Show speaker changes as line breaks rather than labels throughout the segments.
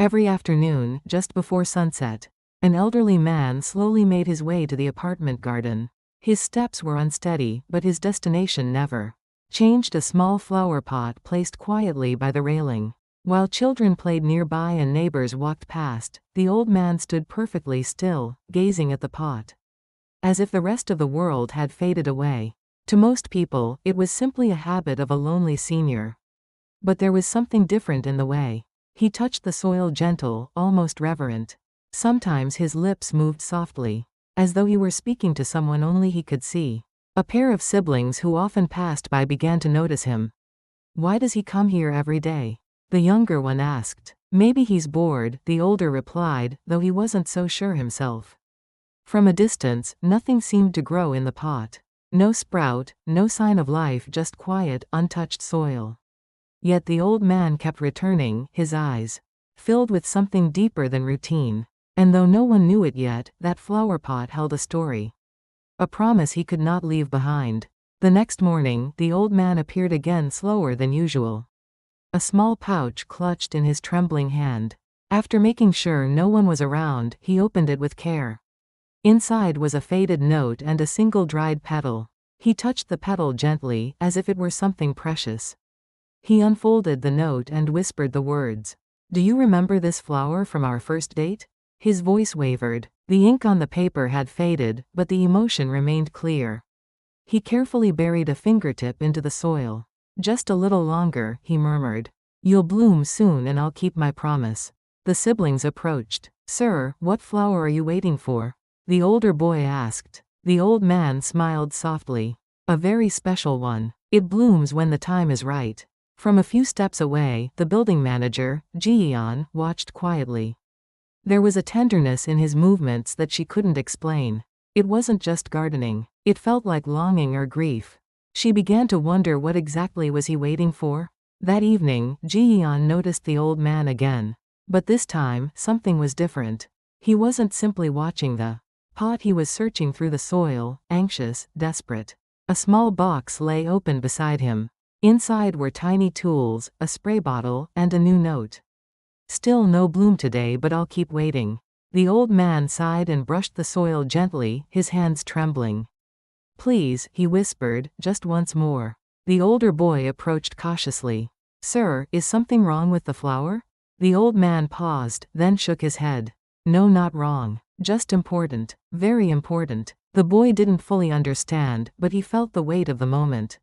Every afternoon, just before sunset, an elderly man slowly made his way to the apartment garden. His steps were unsteady, but his destination never changed. A small flower pot placed quietly by the railing. While children played nearby and neighbors walked past, the old man stood perfectly still, gazing at the pot, as if the rest of the world had faded away. To most people, it was simply a habit of a lonely senior. But there was something different in the way he touched the soil, gentle, almost reverent. Sometimes his lips moved softly, as though he were speaking to someone only he could see. A pair of siblings who often passed by began to notice him. "Why does he come here every day?" the younger one asked. "Maybe he's bored," the older replied, though he wasn't so sure himself. From a distance, nothing seemed to grow in the pot. No sprout, no sign of life, just quiet, untouched soil. Yet the old man kept returning, his eyes filled with something deeper than routine. And though no one knew it yet, that flower pot held a story. A promise he could not leave behind. The next morning, the old man appeared again, slower than usual, a small pouch clutched in his trembling hand. After making sure no one was around, he opened it with care. Inside was a faded note and a single dried petal. He touched the petal gently, as if it were something precious. He unfolded the note and whispered the words, "Do you remember this flower from our first date?" His voice wavered. The ink on the paper had faded, but the emotion remained clear. He carefully buried a fingertip into the soil. "Just a little longer," he murmured. "You'll bloom soon and I'll keep my promise." The siblings approached. "Sir, what flower are you waiting for?" the older boy asked. The old man smiled softly. "A very special one. It blooms when the time is right." From a few steps away, the building manager, Ji-yeon, watched quietly. There was a tenderness in his movements that she couldn't explain. It wasn't just gardening. It felt like longing or grief. She began to wonder what exactly was he waiting for. That evening, Ji-yeon noticed the old man again. But this time, something was different. He wasn't simply watching the pot, he was searching through the soil, anxious, desperate. A small box lay open beside him. Inside were tiny tools, a spray bottle, and a new note. "Still no bloom today, but I'll keep waiting." The old man sighed and brushed the soil gently, his hands trembling. "Please," he whispered, "just once more." The older boy approached cautiously. "Sir, is something wrong with the flower?" The old man paused, then shook his head. "No, not wrong. Just important. Very important." The boy didn't fully understand, but he felt the weight of the moment.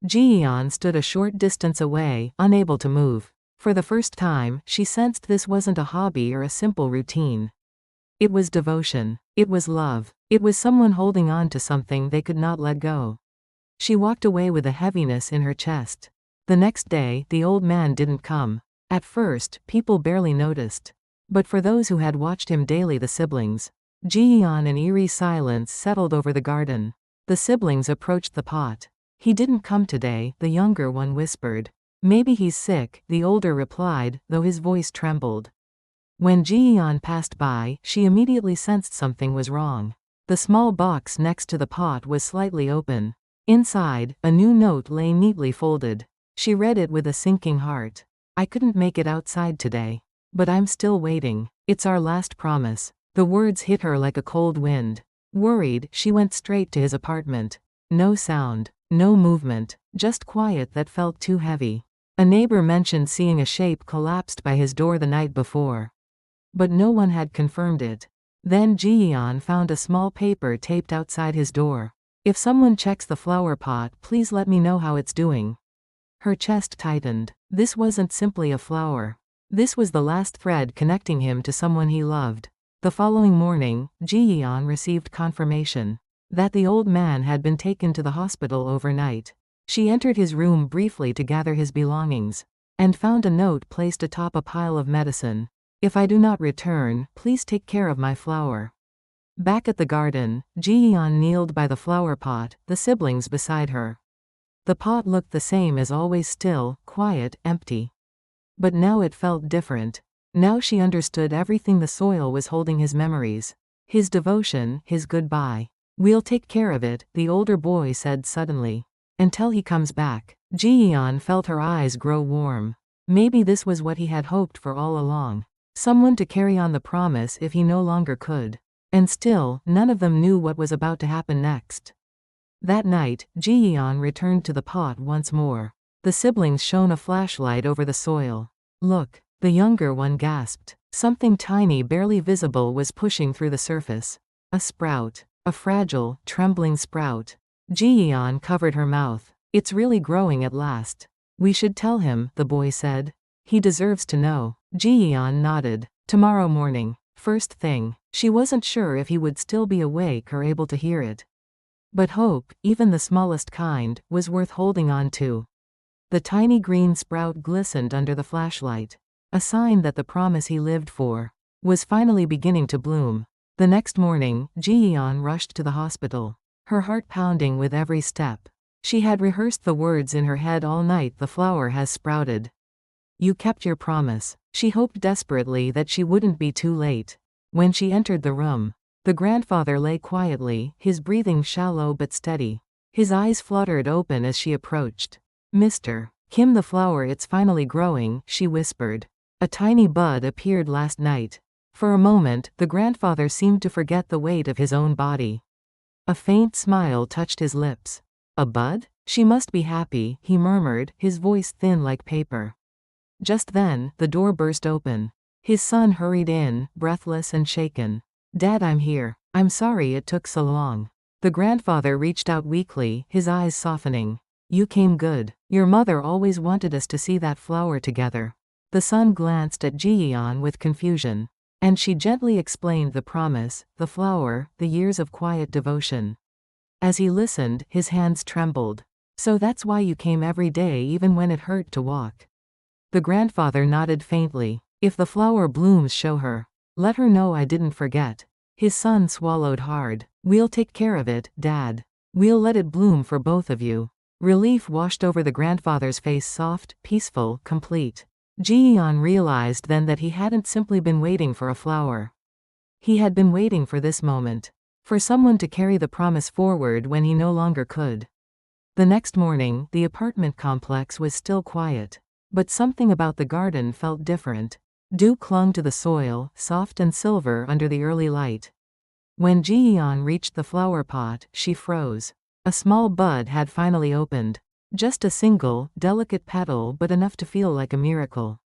Ji-yeon stood a short distance away, unable to move. For the first time, she sensed this wasn't a hobby or a simple routine. It was devotion. It was love. It was someone holding on to something they could not let go. She walked away with a heaviness in her chest. The next day, the old man didn't come. At first, people barely noticed. But for those who had watched him daily, the siblings, Ji-yeon, an eerie silence settled over the garden. The siblings approached the pot. "He didn't come today," the younger one whispered. "Maybe he's sick," the older replied, though his voice trembled. When Ji-yeon passed by, she immediately sensed something was wrong. The small box next to the pot was slightly open. Inside, a new note lay neatly folded. She read it with a sinking heart. "I couldn't make it outside today. But I'm still waiting. It's our last promise." The words hit her like a cold wind. Worried, she went straight to his apartment. No sound. No movement. Just quiet that felt too heavy. A neighbor mentioned seeing a shape collapsed by his door the night before. But no one had confirmed it. Then Ji-yeon found a small paper taped outside his door. "If someone checks the flower pot, please let me know how it's doing." Her chest tightened. This wasn't simply a flower. This was the last thread connecting him to someone he loved. The following morning, Ji-yeon received confirmation that the old man had been taken to the hospital overnight. She entered his room briefly to gather his belongings, and found a note placed atop a pile of medicine. "If I do not return, please take care of my flower." Back at the garden, Ji-yeon kneeled by the flower pot, the siblings beside her. The pot looked the same as always, still, quiet, empty. But now it felt different. Now she understood everything. The soil was holding his memories, his devotion, his goodbye. "We'll take care of it," the older boy said suddenly. "Until he comes back." Ji-yeon felt her eyes grow warm. Maybe this was what he had hoped for all along. someone to carry on the promise if he no longer could. And still, none of them knew what was about to happen next. That night, Ji-yeon returned to the pot once more. The siblings shone a flashlight over the soil. "Look," the younger one gasped. Something tiny barely visible was pushing through the surface. A sprout. A fragile, trembling sprout. Ji-yeon covered her mouth. "It's really growing at last. We should tell him," the boy said. "He deserves to know." Ji-yeon nodded. "Tomorrow morning. First thing." She wasn't sure if he would still be awake or able to hear it. But hope, even the smallest kind, was worth holding on to. The tiny green sprout glistened under the flashlight. A sign that the promise he lived for was finally beginning to bloom. The next morning, Ji-yeon rushed to the hospital, her heart pounding with every step. She had rehearsed the words in her head all night. "The flower has sprouted. You kept your promise." She hoped desperately that she wouldn't be too late. When she entered the room, the grandfather lay quietly, his breathing shallow but steady. His eyes fluttered open as she approached. "Mr. Kim, the flower, it's finally growing," she whispered. "A tiny bud appeared last night." For a moment, the grandfather seemed to forget the weight of his own body. A faint smile touched his lips. "A bud? She must be happy," he murmured, his voice thin like paper. Just then, the door burst open. His son hurried in, breathless and shaken. "Dad, I'm here. I'm sorry it took so long." The grandfather reached out weakly, his eyes softening. "You came good. Your mother always wanted us to see that flower together." The son glanced at Ji-yeon with confusion. And she gently explained the promise, the flower, the years of quiet devotion. As he listened, his hands trembled. "So that's why you came every day even when it hurt to walk." The grandfather nodded faintly. "If the flower blooms, show her. Let her know I didn't forget." His son swallowed hard. "We'll take care of it, Dad. We'll let it bloom for both of you." Relief washed over the grandfather's face, soft, peaceful, complete. Ji-yeon realized then that he hadn't simply been waiting for a flower. He had been waiting for this moment. For someone to carry the promise forward when he no longer could. The next morning, the apartment complex was still quiet. But something about the garden felt different. Dew clung to the soil, soft and silver under the early light. When Ji-yeon reached the flower pot, she froze. A small bud had finally opened. Just a single, delicate petal, but enough to feel like a miracle.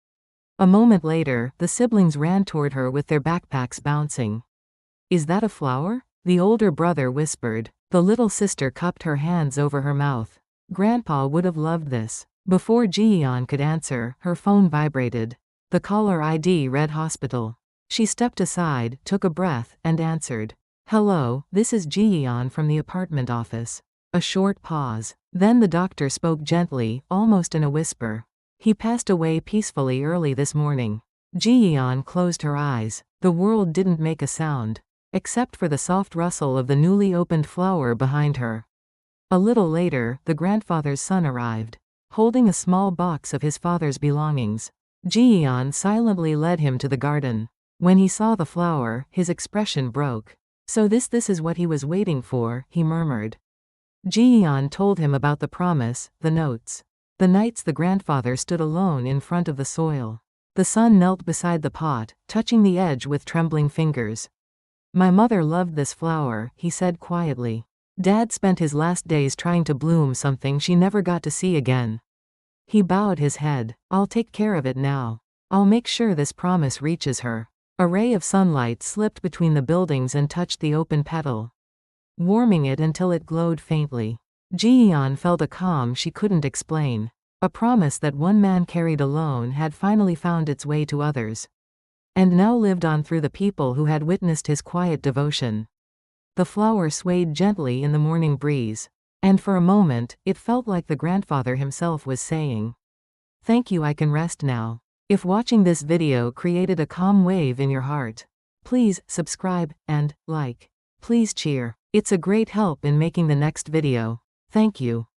A moment later, the siblings ran toward her with their backpacks bouncing. "Is that a flower?" the older brother whispered. The little sister cupped her hands over her mouth. "Grandpa would have loved this." Before Ji-yeon could answer, her phone vibrated. The caller ID read hospital. She stepped aside, took a breath, and answered. "Hello, this is Ji-yeon from the apartment office." A short pause. Then the doctor spoke gently, almost in a whisper. "He passed away peacefully early this morning." Ji-yeon closed her eyes. The world didn't make a sound, except for the soft rustle of the newly opened flower behind her. A little later, the grandfather's son arrived, holding a small box of his father's belongings. Ji-yeon silently led him to the garden. When he saw the flower, his expression broke. "So this is what he was waiting for," he murmured. Ji-yeon told him about the promise, the notes. The nights the grandfather stood alone in front of the soil. The son knelt beside the pot, touching the edge with trembling fingers. "My mother loved this flower," he said quietly. "Dad spent his last days trying to bloom something she never got to see again." He bowed his head. "I'll take care of it now. I'll make sure this promise reaches her." A ray of sunlight slipped between the buildings and touched the open petal, warming it until it glowed faintly. Ji-yeon felt a calm she couldn't explain. A promise that one man carried alone had finally found its way to others. And now lived on through the people who had witnessed his quiet devotion. The flower swayed gently in the morning breeze. And for a moment, it felt like the grandfather himself was saying, "Thank you, I can rest now." If watching this video created a calm wave in your heart, please subscribe and like. Please cheer. It's a great help in making the next video. Thank you.